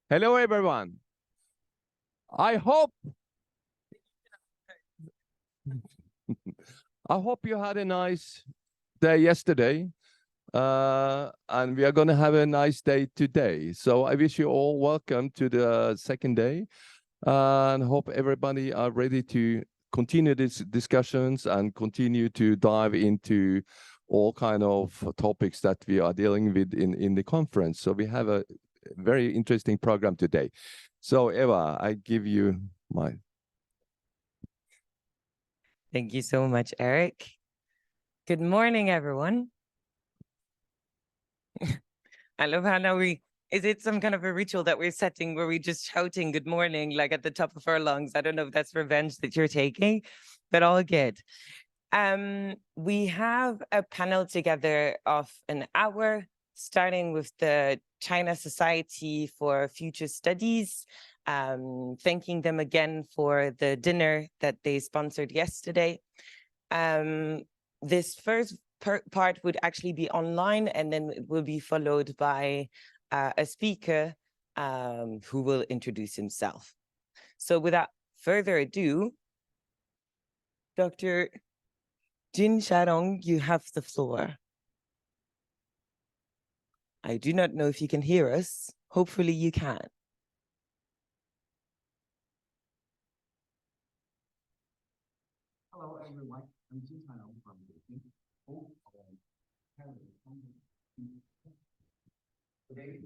Hello, everyone. I hope I hope you had a nice day yesterday, and we are going to have a nice day today. So I wish you all welcome to the second day, and hope everybody are ready to continue these discussions and continue to dive into all kind of topics that we are dealing with in the conference. So we have a very interesting program today. So Eva, I give you my. Thank you so much, Eric. Good morning, everyone. I love how now is it some kind of a ritual that we're setting where we're just shouting good morning, like at the top of our lungs? I don't know if that's revenge that you're taking, but all good. We have a panel together of an hour, starting with the China Society for Future Studies, thanking them again for the dinner that they sponsored yesterday. This first part would actually be online, and then it will be followed by a speaker who will introduce himself. So without further ado, Dr. Jin Sharong, you have the floor. I do not know if you can hear us. Hopefully you can. Hello, everyone. I'm Jin Sharong from Beijing. Today,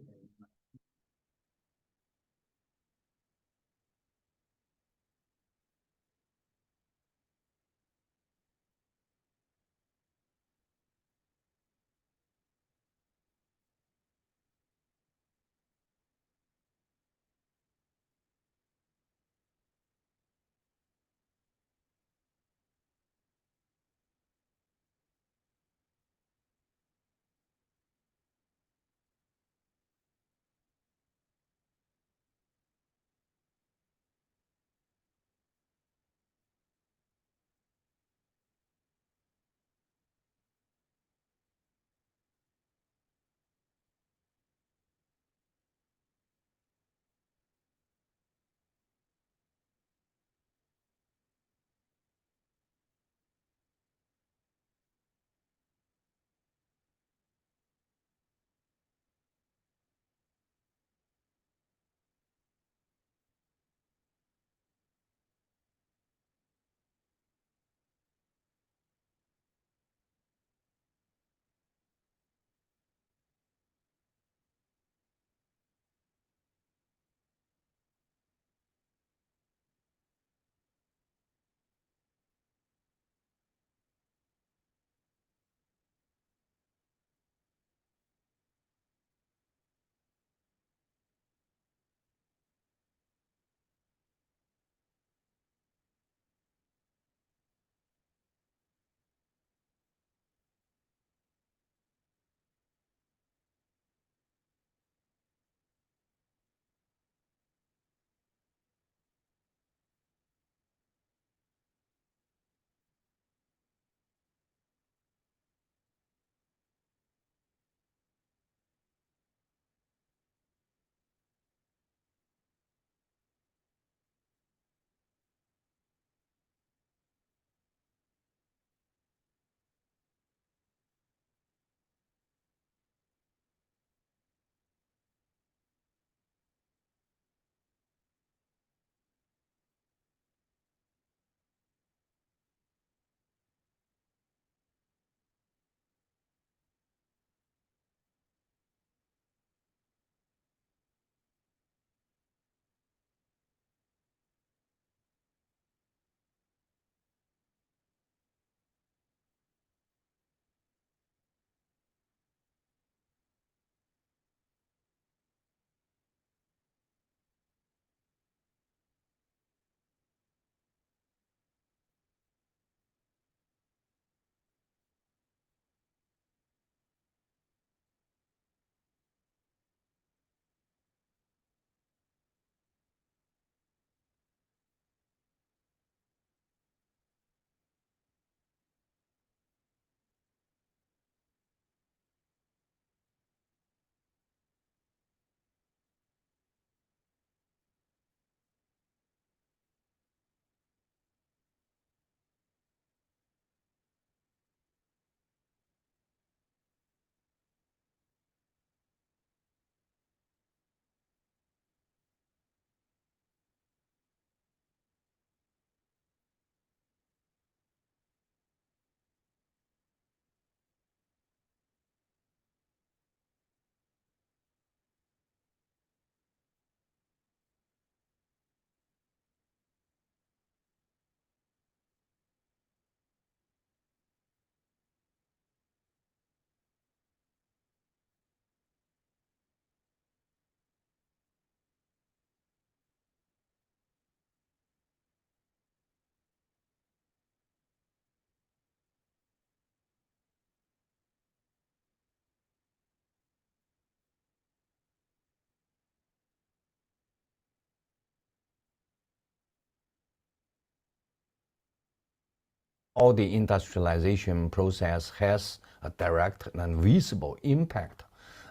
all the industrialization process has a direct and visible impact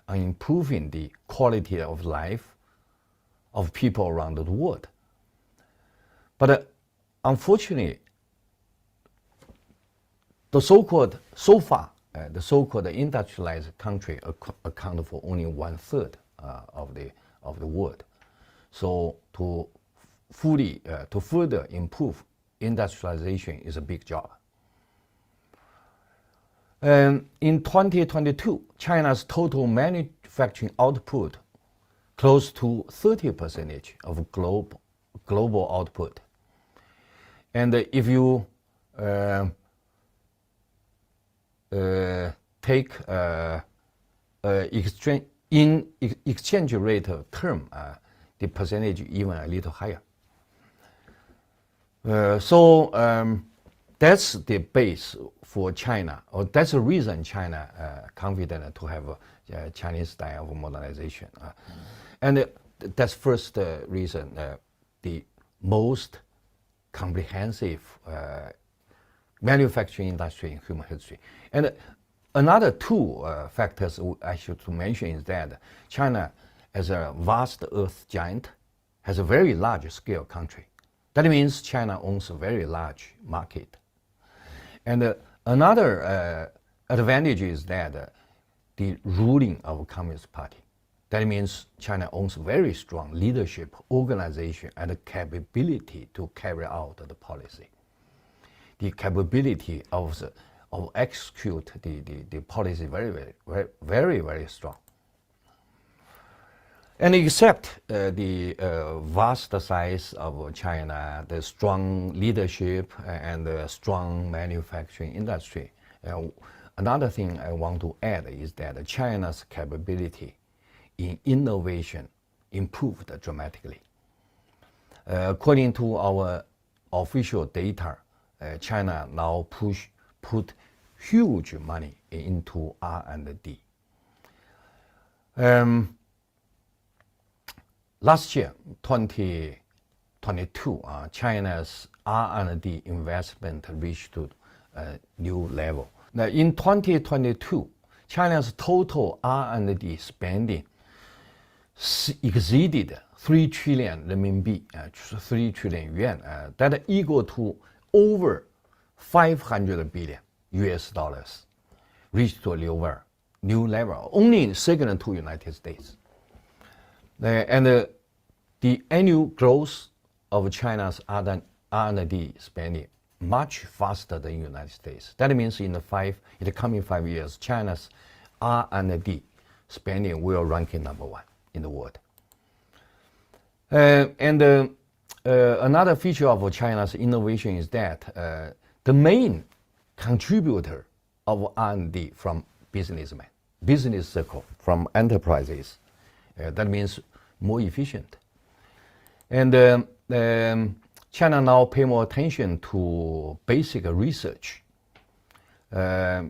on improving the quality of life of people around the world. But unfortunately, the so-called, so far, the so-called industrialized country account for only 1/3 of the world. So to further improve industrialization is a big job. In 2022, China's total manufacturing output close to 30% of global output. And if you take in exchange rate term, the percentage even a little higher. That's the base for China, or that's the reason China confident to have a Chinese style of modernization. And that's first reason, the most comprehensive manufacturing industry in human history. And another two factors I should mention is that China, as a vast earth giant, has a very large scale country. That means China owns a very large market. And another advantage is that the ruling of a Communist Party. That means China owns very strong leadership, organization, and capability to carry out the policy. The capability of execute the policy very strong. And except the vast size of China, the strong leadership and the strong manufacturing industry, another thing I want to add is that China's capability in innovation improved dramatically. According to our official data, China now put huge money into R&D. Last year, 2022, China's R&D investment reached a new level. Now, in 2022, China's total R&D spending exceeded 3 trillion renminbi, 3 trillion yuan. That equal to over 500 billion US dollars, reached to a new level, only second to United States. And the annual growth of China's R&D spending much faster than United States. That means in the coming 5 years, China's R&D spending will rank #1 in the world. Another feature of China's innovation is that the main contributor of R&D from businessmen, business circle, from enterprises. That means more efficient. And China now pay more attention to basic research.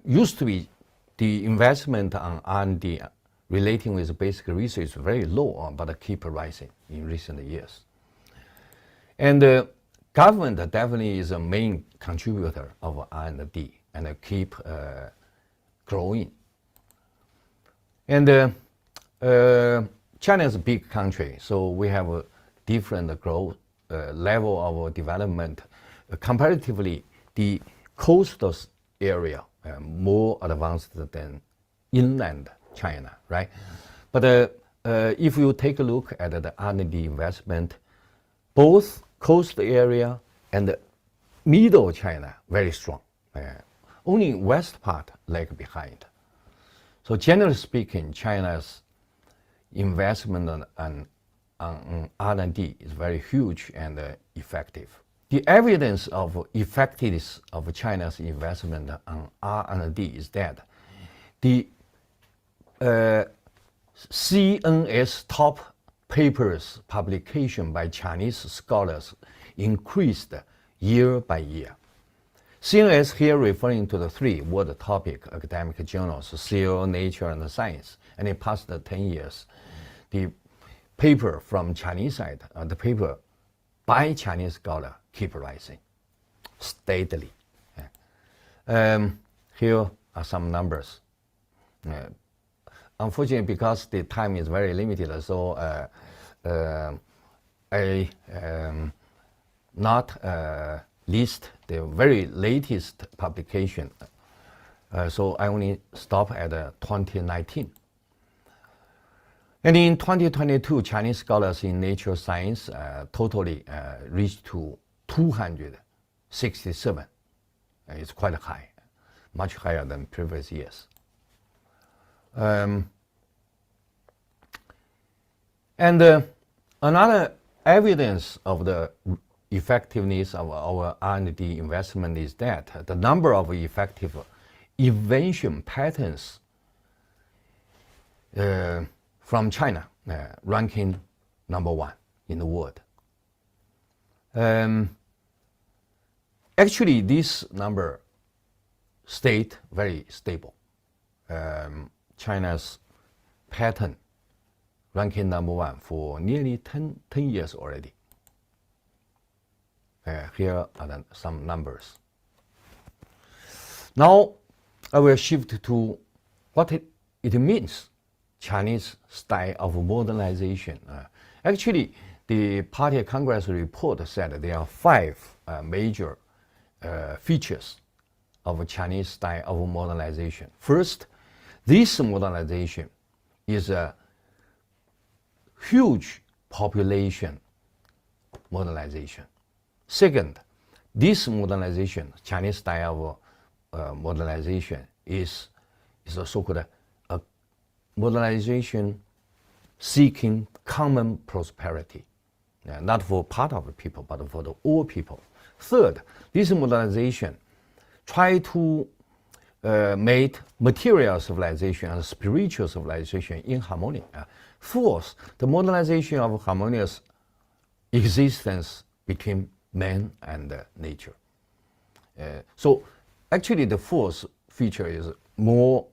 Used to be the investment on R&D relating with basic research is very low, but keep rising in recent years. And the government definitely is a main contributor of R&D and keep growing. And China is a big country, so we have a different growth level of development. Comparatively, the coastal area more advanced than inland China, right? But if you take a look at the R&D investment, both coast area and middle China very strong. Only west part lag behind. So generally speaking, China's investment on R&D is very huge and effective. The evidence of effectiveness of China's investment on R&D is that the CNS top papers publication by Chinese scholars increased year by year. CNS here referring to the 3 world topic academic journals, Cell, Nature, and Science. And in past 10 years, the paper from Chinese side, the paper by Chinese scholar keep rising steadily. Here are some numbers. Unfortunately, because the time is very limited, so I not list the very latest publication. So I only stop at 2019. And in 2022, Chinese scholars in nature science totally reached to 267. It's quite high, much higher than previous years. Another evidence of the effectiveness of our R&D investment is that the number of effective invention patents from China ranking #1 in the world. Actually, this number stayed very stable. China's patent ranking #1 for nearly 10 years already. Here are some numbers. Now, I will shift to what it means, Chinese style of modernization. Actually, the Party Congress report said there are 5 major features of Chinese style of modernization. First, this modernization is a huge population modernization. Second, this modernization, Chinese style of modernization, is a so-called modernization seeking common prosperity, not for part of the people, but for the all people. Third, this modernization try to make material civilization and spiritual civilization in harmony. Fourth, the modernization of harmonious existence between man and nature. So actually the fourth feature is more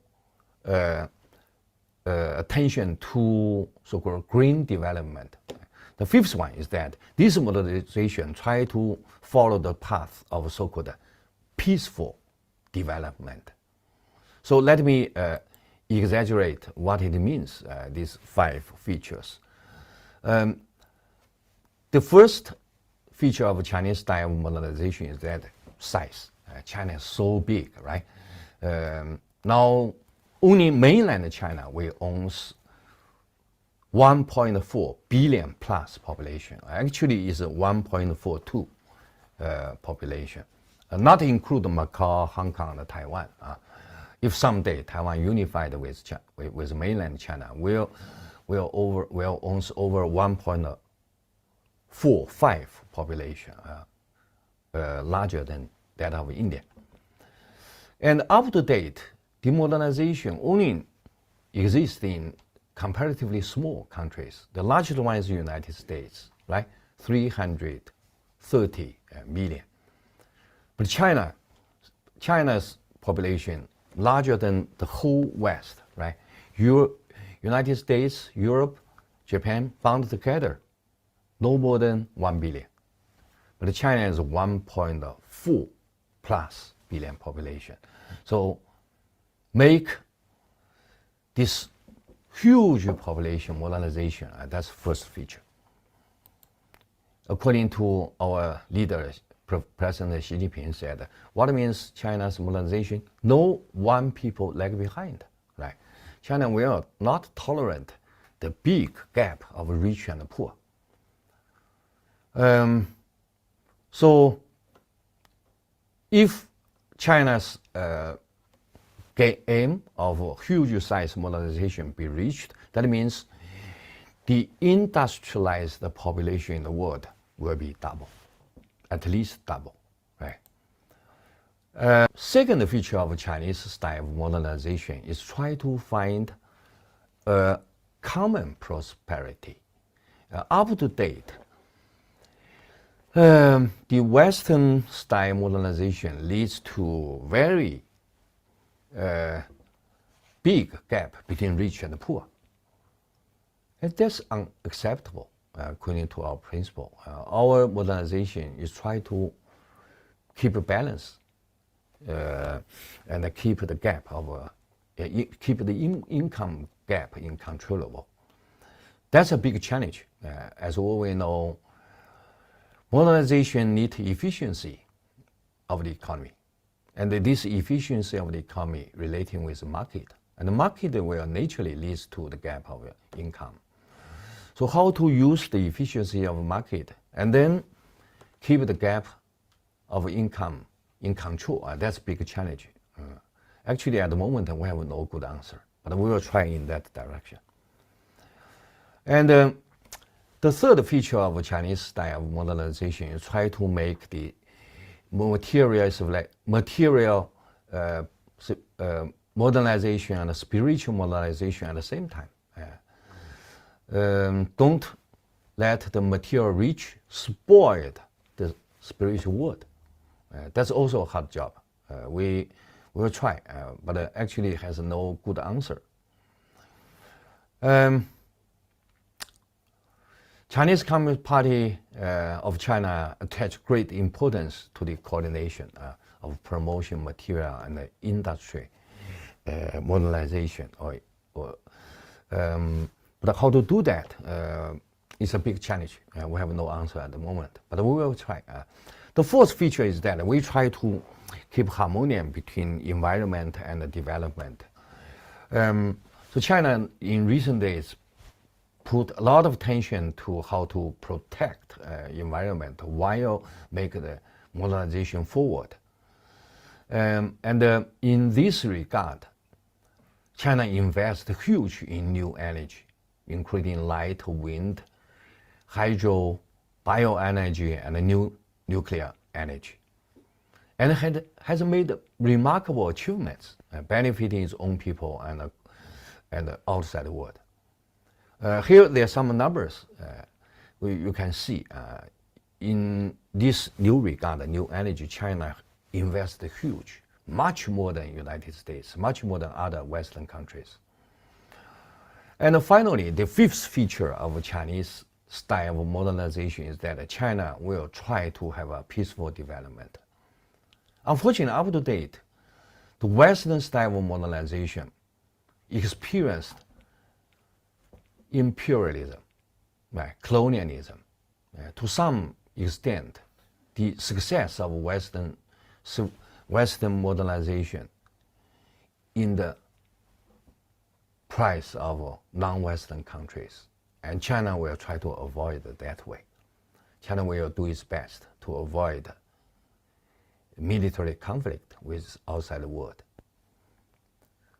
attention to so-called green development. The fifth one is that this modernization try to follow the path of so-called peaceful development. So let me exaggerate what it means, these 5 features. The first feature of Chinese style of modernization is that size. China is so big, right? Now, only mainland China will owns 1.4 billion plus population. Actually, is 1.42 population, not include Macau, Hong Kong, and Taiwan. If someday Taiwan unified with mainland China, will owns over 1.45 population, larger than that of India. And up to date, the modernization only exists in comparatively small countries. The largest one is the United States, right? 330 million. But China's population larger than the whole West, right? United States, Europe, Japan bound together, no more than 1 billion. But China is 1.4 plus billion population. So make this huge population modernization, that's first feature. According to our leader, President Xi Jinping said, what means China's modernization? No one people lag behind, right? China will not tolerate the big gap of rich and poor. So if China's aim of huge size modernization be reached, that means the industrialized population in the world will be double, at least double, right? Second feature of Chinese style of modernization is try to find a common prosperity. Up to date, the Western style modernization leads to very big gap between rich and poor. And that's unacceptable according to our principle. Our modernization is try to keep a balance and keep the gap of keep the income gap in controllable. That's a big challenge. As all we know, modernization needs efficiency of the economy. And this efficiency of the economy relating with the market. And the market will naturally lead to the gap of income. So how to use the efficiency of market and then keep the gap of income in control, that's a big challenge. Actually, at the moment, we have no good answer, but we will try in that direction. And the third feature of Chinese style of modernization is try to make the material modernization and spiritual modernization at the same time. Don't let the material rich spoil the spiritual world. That's also a hard job. We will try, but actually it has no good answer. Chinese Communist Party of China attach great importance to the coordination of promotion, material, and industry modernization. But how to do that is a big challenge. We have no answer at the moment, but we will try. The fourth feature is that we try to keep harmony between environment and development. So China in recent days put a lot of attention to how to protect environment while make the modernization forward. And in this regard, China invests huge in new energy, including light, wind, hydro, bioenergy, and new nuclear energy. And has made remarkable achievements, benefiting its own people and the outside world. Here there are some numbers you can see. In this new regard, new energy, China invested huge, much more than United States, much more than other Western countries. And finally, the fifth feature of Chinese style of modernization is that China will try to have a peaceful development. Unfortunately, up to date, the Western style of modernization experienced imperialism, colonialism. To some extent, the success of Western modernization in the price of non-Western countries. And China will try to avoid that way. China will do its best to avoid military conflict with outside world.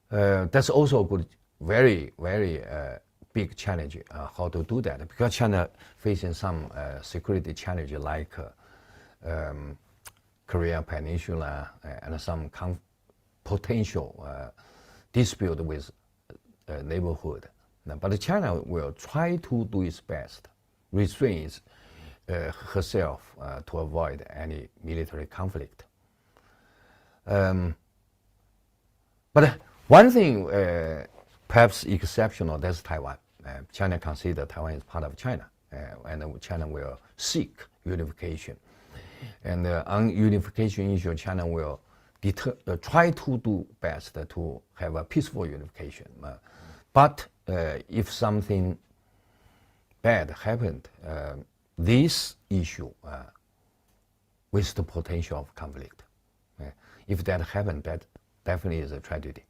That's also a good, very, very big challenge how to do that, because China facing some security challenge like Korea Peninsula and some potential dispute with neighborhood. But China will try to do its best, restrain herself to avoid any military conflict. But one thing perhaps exceptional, that's Taiwan. China considers Taiwan is part of China, and China will seek unification. And on unification issue, China will try to do best to have a peaceful unification. But if something bad happened, this issue with the potential of conflict. If that happened, that definitely is a tragedy.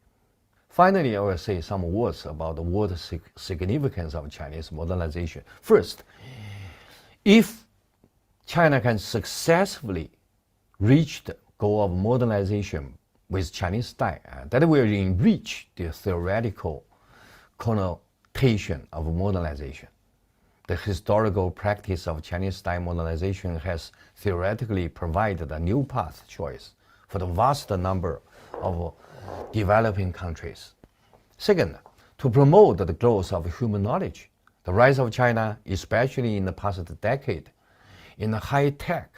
Finally, I will say some words about the world significance of Chinese modernization. First, if China can successfully reach the goal of modernization with Chinese style, that will enrich the theoretical connotation of modernization. The historical practice of Chinese style modernization has theoretically provided a new path choice for the vast number of developing countries. Second, to promote the growth of human knowledge. The rise of China, especially in the past decade, in the high-tech,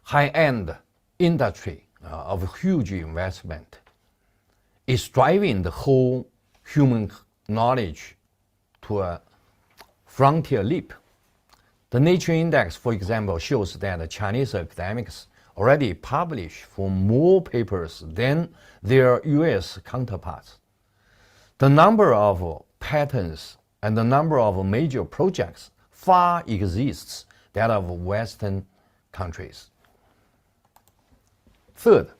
high-end industry of huge investment, is driving the whole human knowledge to a frontier leap. The Nature Index, for example, shows that Chinese academics already published for more papers than their US counterparts. The number of patents and the number of major projects far exceeds that of Western countries. Third,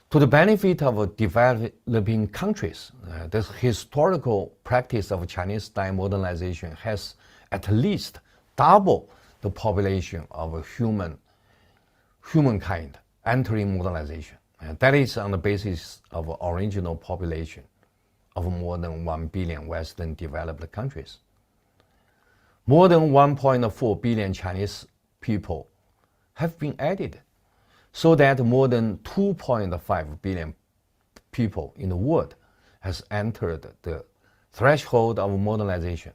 to the benefit of developing countries, the historical practice of Chinese-style modernization has at least double the population of humankind entering modernization. And that is on the basis of original population of more than 1 billion Western developed countries. More than 1.4 billion Chinese people have been added, so that more than 2.5 billion people in the world has entered the threshold of modernization.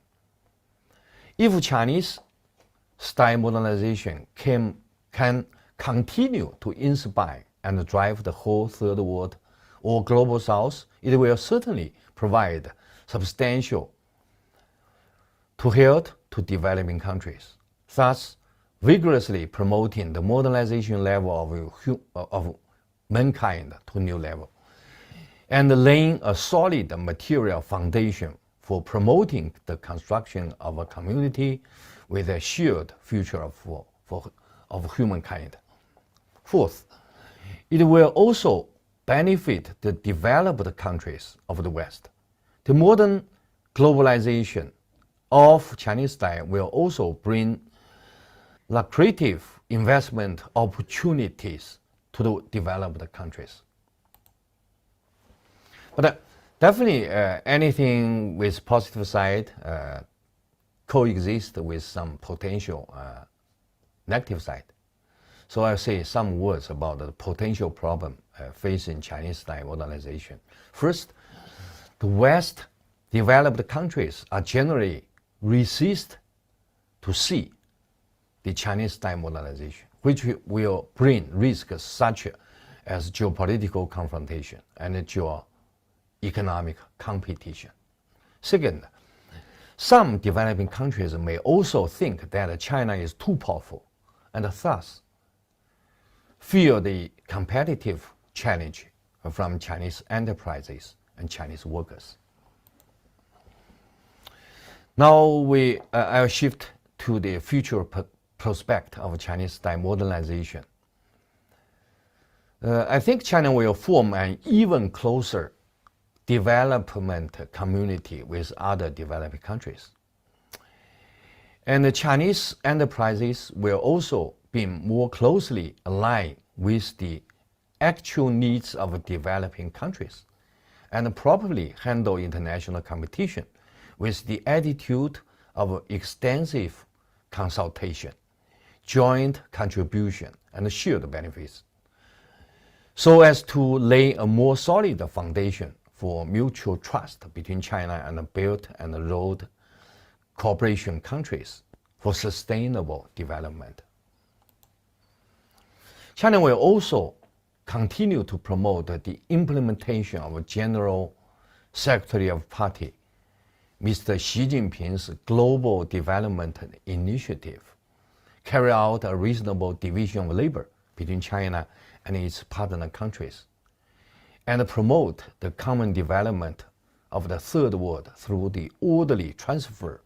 If Chinese-style modernization can continue to inspire and drive the whole third world or global south, it will certainly provide substantial help to developing countries, thus vigorously promoting the modernization level of mankind to a new level, and laying a solid material foundation for promoting the construction of a community with a shared future of humankind. Fourth, it will also benefit the developed countries of the West. The modern globalization of Chinese style will also bring lucrative investment opportunities to the developed countries. But definitely anything with positive side coexist with some potential negative side. So I'll say some words about the potential problem facing Chinese-style modernization. First, the West developed countries are generally resist to see the Chinese-style modernization, which will bring risks such as geopolitical confrontation and geo-economic competition. Second, some developing countries may also think that China is too powerful and thus fear the competitive challenge from Chinese enterprises and Chinese workers. Now I'll shift to the future prospect of Chinese-style modernization. I think China will form an even closer development community with other developing countries. And the Chinese enterprises will also be more closely aligned with the actual needs of developing countries and properly handle international competition with the attitude of extensive consultation, joint contribution, and shared benefits, so as to lay a more solid foundation for mutual trust between China and the Belt and Road Cooperation countries for sustainable development. China will also continue to promote the implementation of General Secretary of Party Mr. Xi Jinping's Global Development Initiative, carry out a reasonable division of labor between China and its partner countries, and promote the common development of the third world through the orderly transfer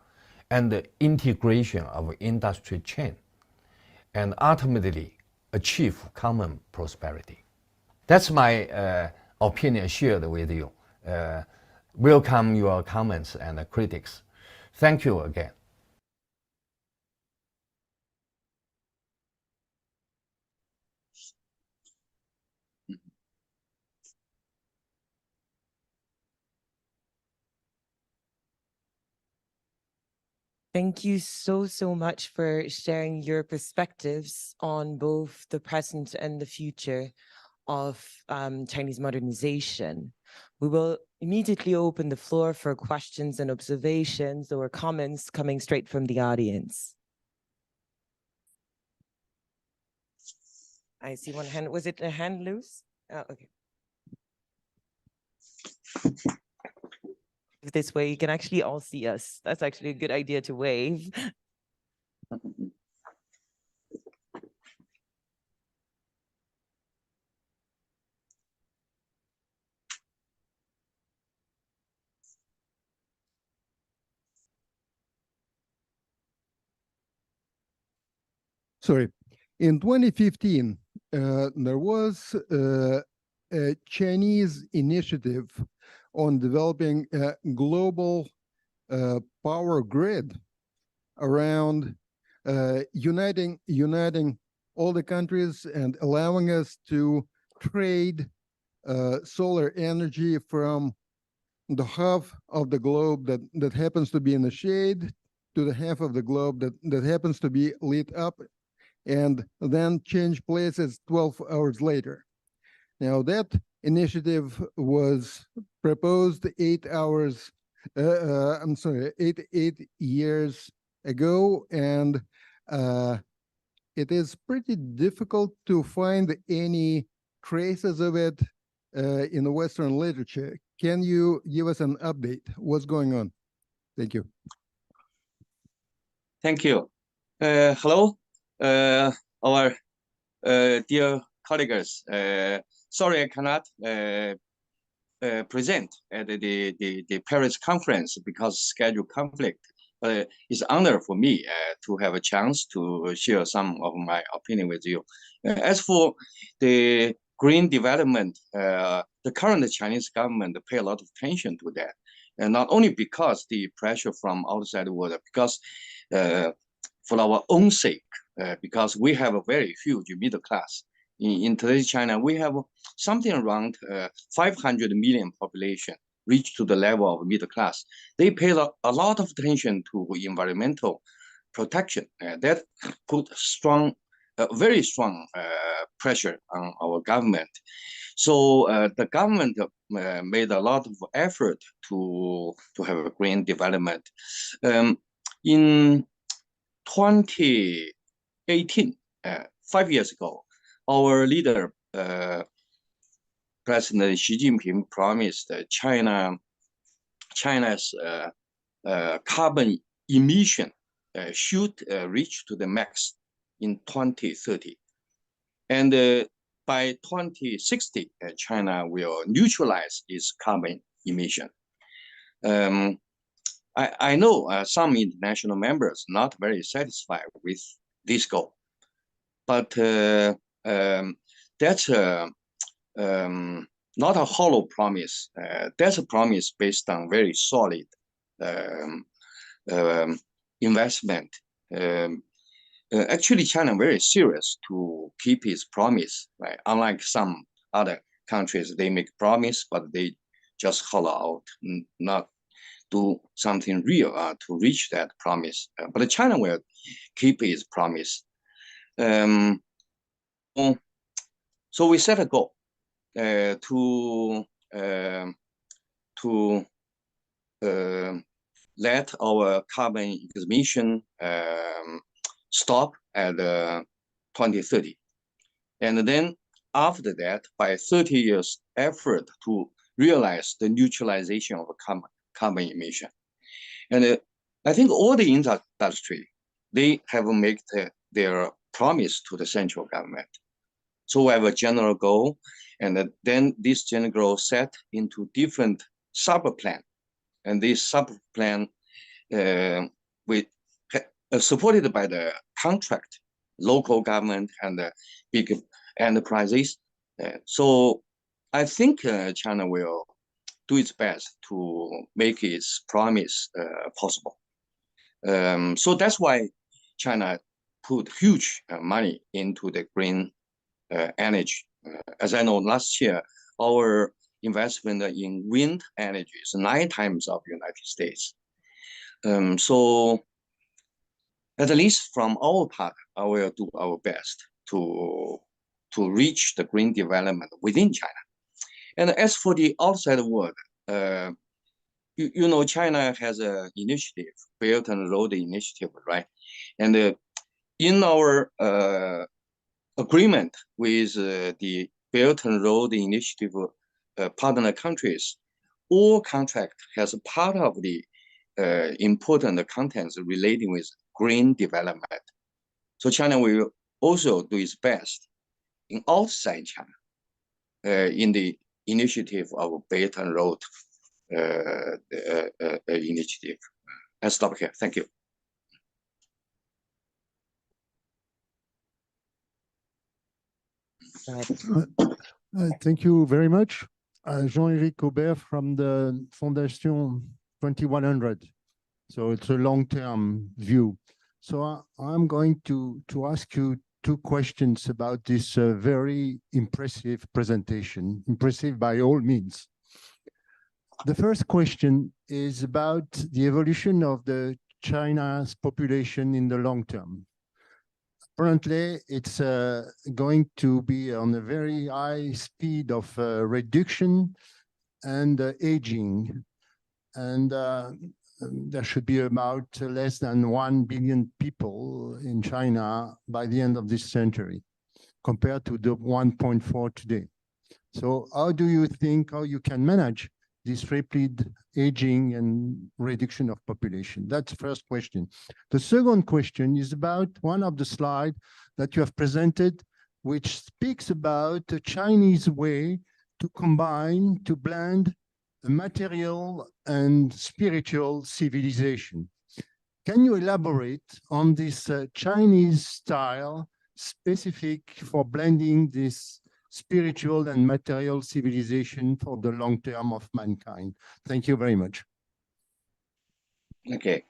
and the integration of industry chain, and ultimately achieve common prosperity. That's my opinion shared with you. Welcome your comments and critics. Thank you again. Thank you so much for sharing your perspectives on both the present and the future of Chinese modernization. We will immediately open the floor for questions and observations or comments coming straight from the audience. I see one hand. Was it a hand loose? Oh, okay. This way you can actually all see us. That's actually a good idea to wave. sorry, in 2015, there was a Chinese initiative on developing a global power grid around uniting all the countries and allowing us to trade solar energy from the half of the globe that happens to be in the shade to the half of the globe that happens to be lit up, and then change places 12 hours later. Now that initiative was proposed 8 years ago, and it is pretty difficult to find any traces of it in the Western literature. Can you give us an update? What's going on? Thank you. Thank you. Hello, our dear colleagues. Sorry, I cannot present at the Paris conference because schedule conflict. It's an honor for me to have a chance to share some of my opinion with you. As for the green development, the current Chinese government pay a lot of attention to that. And not only because the pressure from outside the world, because for our own sake, because we have a very huge middle class. In today's China, we have something around 500 million population reach to the level of middle class. They pay a lot of attention to environmental protection. That put very strong pressure on our government. So the government made a lot of effort to have a green development. In 2018, 5 years ago, our leader, President Xi Jinping, promised China's carbon emission should reach to the max in 2030. And by 2060, China will neutralize its carbon emission. I know some international members not very satisfied with this goal, but that's not a hollow promise. That's a promise based on very solid investment. Actually, China very serious to keep its promise, right? Unlike some other countries, they make promise, but they just hollow out, not do something real to reach that promise. But China will keep its promise. So we set a goal to let our carbon emission stop at 2030. And then after that, by 30 years effort to realize the neutralization of carbon emission. And I think all the industry, they have made their promise to the central government. So we have a general goal, and then this general goal set into different sub-plan. And this sub-plan supported by the contract, local government and the big enterprises. So I think China will do its best to make its promise possible. So that's why China put huge money into the green energy. As I know, last year, our investment in wind energy is 9 times of the United States. So at least from our part, I will do our best to reach the green development within China. And as for the outside world, you know, China has an initiative, Belt and Road Initiative, right? And in our agreement with the Belt and Road Initiative partner countries, all contract has a part of the important contents relating with green development. So China will also do its best in outside China in the initiative of Belt and Road initiative. I'll stop here. Thank you. Thank you very much. Jean-Éric Aubert from the Fondation 2100. So it's a long-term view. So I'm going to ask you two questions about this very impressive presentation, impressive by all means. The first question is about the evolution of the China's population in the long term. Apparently, it's going to be on a very high speed of reduction and aging. And there should be about less than 1 billion people in China by the end of this century, compared to the 1.4 today. So how do you think how you can manage this rapid aging and reduction of population? That's the first question. The second question is about one of the slides that you have presented, which speaks about a Chinese way to combine, to blend a material and spiritual civilization. Can you elaborate on this Chinese style specific for blending this spiritual and material civilization for the long term of mankind? Thank you very much. Okay.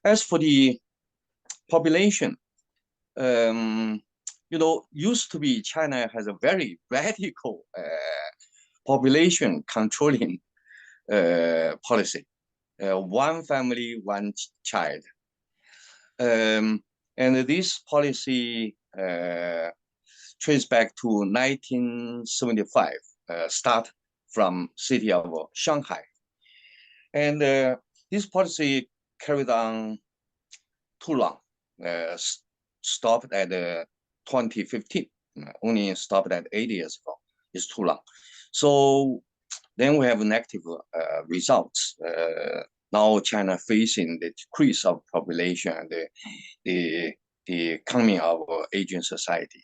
As for the population, used to be China has a very radical population controlling policy. One family, one child. And this policy traces back to 1975, start from city of Shanghai. And this policy carried on too long, stopped at 2015, only stopped at 8 years ago. It's too long. So then we have negative results. Now China facing the decrease of population and the coming of aging society.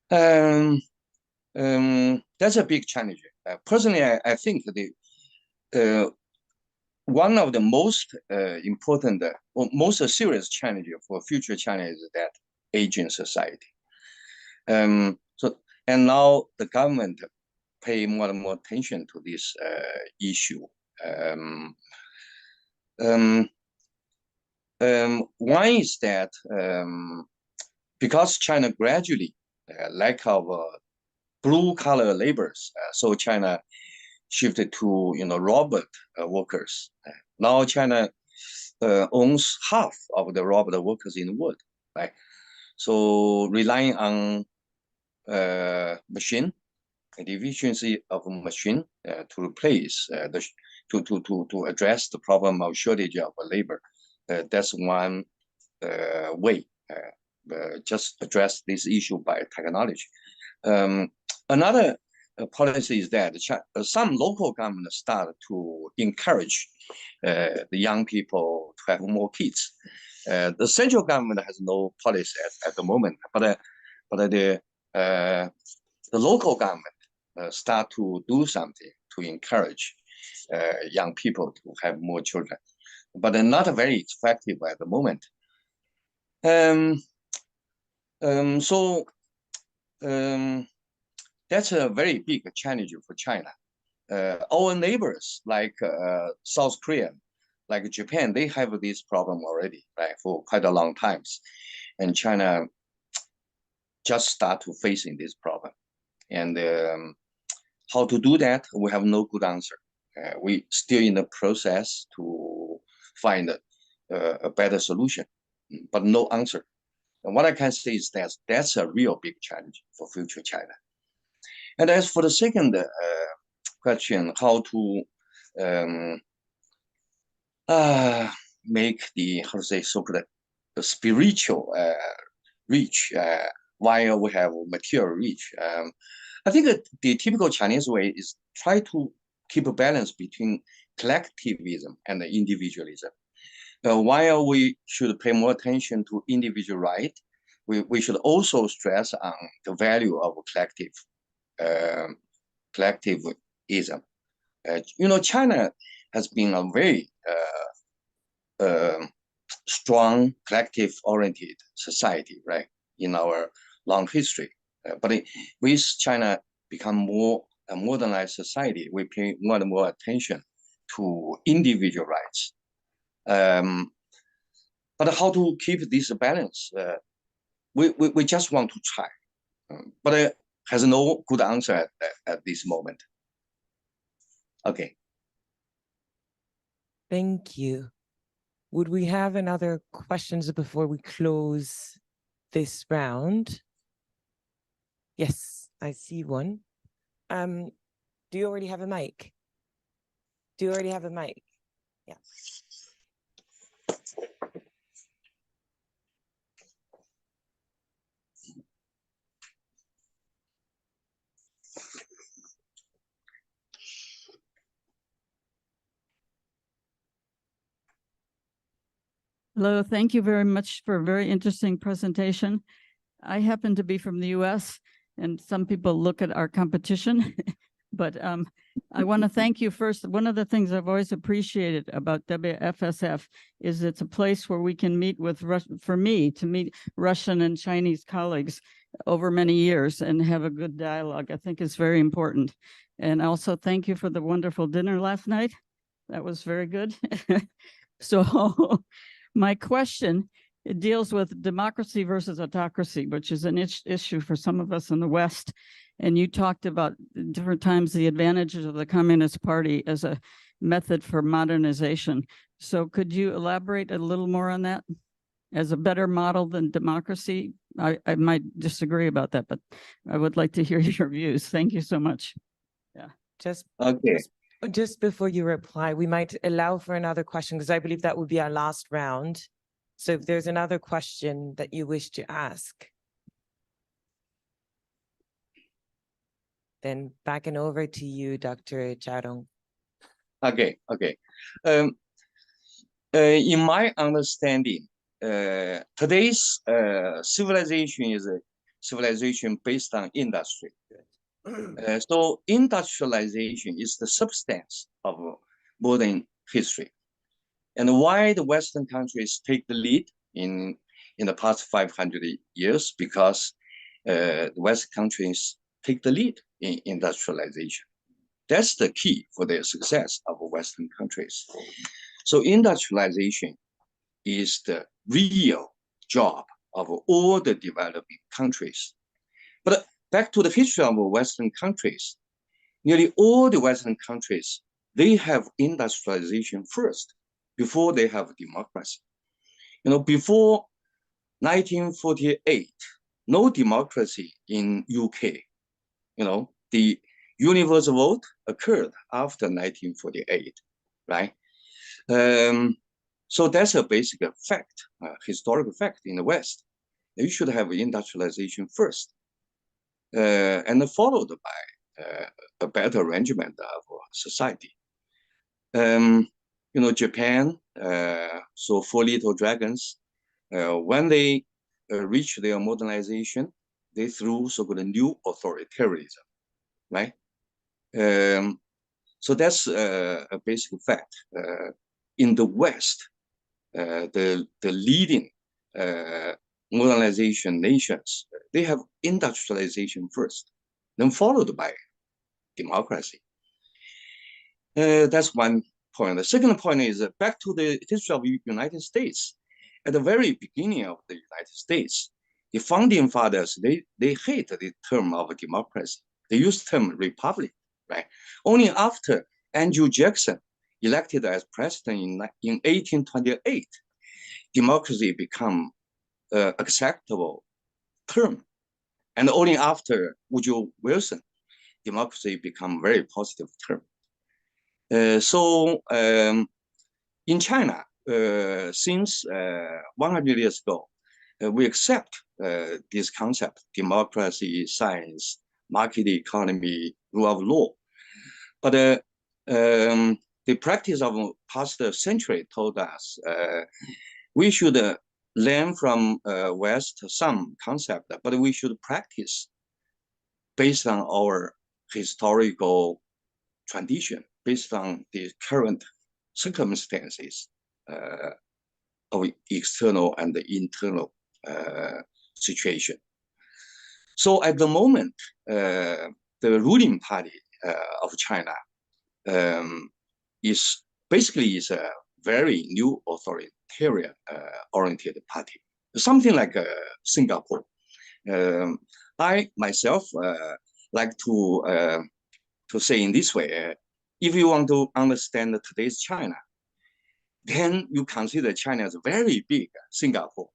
That's a big challenge. Personally, I think one of the most important or most serious challenge for future China is that aging society. And now the government pay more and more attention to this issue. One is that because China gradually lack of blue-collar laborers, so China shifted to robot workers. Now China owns half of the robot workers in the world, right? So relying on machine, the efficiency of machine to replace to address the problem of shortage of labor. That's one way. Just address this issue by technology. Another policy is that some local governments start to encourage the young people to have more kids. The central government has no policy at the moment, but the local government start to do something to encourage young people to have more children, but they're not very effective at the moment. That's a very big challenge for China. Our neighbors like South Korea, like Japan, they have this problem already, right, for quite a long time. And China just start to facing this problem. And how to do that, we have no good answer. We still in the process to find a better solution, but no answer. And what I can say is that that's a real big challenge for future China. And as for the second question, how to make the so-called spiritual reach while we have material reach. I think that the typical Chinese way is try to keep a balance between collectivism and individualism. While we should pay more attention to individual right, we should also stress on the value of collectivism. China has been a very strong, collective-oriented society, right, in our long history. With China become more a modernized society, we pay more and more attention to individual rights. But how to keep this balance? We just want to try, but it has no good answer at this moment. Okay. Thank you. Would we have another questions before we close this round? Yes, I see one. Do you already have a mic? Do you already have a mic? Yeah. Hello, thank you very much for a very interesting presentation. I happen to be from the US and some people look at our competition, but I want to thank you first. One of the things I've always appreciated about WFSF is it's a place where we can meet with, for me, to meet Russian and Chinese colleagues over many years and have a good dialogue. I think it's very important. And also thank you for the wonderful dinner last night. That was very good. So my question, it deals with democracy versus autocracy, which is an issue for some of us in the West. And you talked about different times the advantages of the Communist Party as a method for modernization. So could you elaborate a little more on that? As a better model than democracy? I might disagree about that, but I would like to hear your views. Thank you so much. Yeah. Just before you reply, we might allow for another question because I believe that would be our last round. So if there's another question that you wish to ask, then back and over to you, Dr. Canrong. Okay. In my understanding, today's civilization is a civilization based on industry. So industrialization is the substance of modern history. And why the Western countries take the lead in the past 500 years? Because the Western countries take the lead in industrialization. That's the key for the success of Western countries. So industrialization is the real job of all the developing countries. But back to the history of Western countries, nearly all the Western countries, they have industrialization first before they have democracy. Before 1948, no democracy in UK. The universal vote occurred after 1948, right? So that's a basic fact, historical fact in the West. You should have industrialization first, and followed by a better arrangement of society. Japan, so Four Little Dragons, when they reached their modernization, they threw so-called new authoritarianism, right? So that's a basic fact. In the West, the leading modernization nations, they have industrialization first, then followed by democracy. That's one point. The second point is back to the history of the United States. At the very beginning of the United States, the founding fathers, they hate the term of democracy. They use the term republic, right? Only after Andrew Jackson elected as president in 1828, democracy become acceptable term. And only after Woodrow Wilson, democracy become very positive term. So in China, since 100 years ago, we accept this concept, democracy, science, market economy, rule of law. But the practice of past century told us we should learn from West some concept, but we should practice based on our historical tradition, based on the current circumstances of external and internal situation. So at the moment, the ruling party of China is basically a very new authoritarian oriented party, something like Singapore. I myself like to say in this way, if you want to understand today's China, then you consider China as very big Singapore.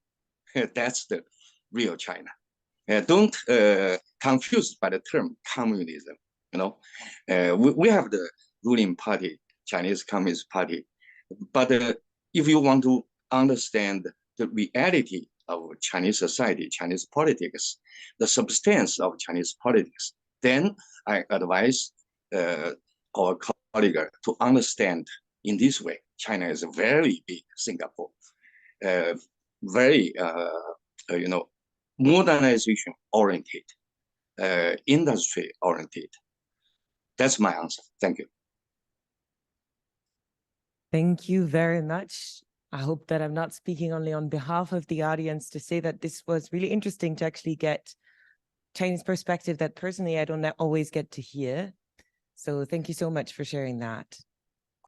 That's the real China. Don't confuse by the term communism. You know, we have the ruling party, Chinese Communist Party, but if you want to understand the reality of Chinese society, Chinese politics, the substance of Chinese politics, then I advise our colleague to understand in this way. China is a very big Singapore, very modernization oriented, industry oriented. That's my answer. Thank you. Thank you very much. I hope that I'm not speaking only on behalf of the audience to say that this was really interesting to actually get Chinese perspective that personally I don't always get to hear. So thank you so much for sharing that.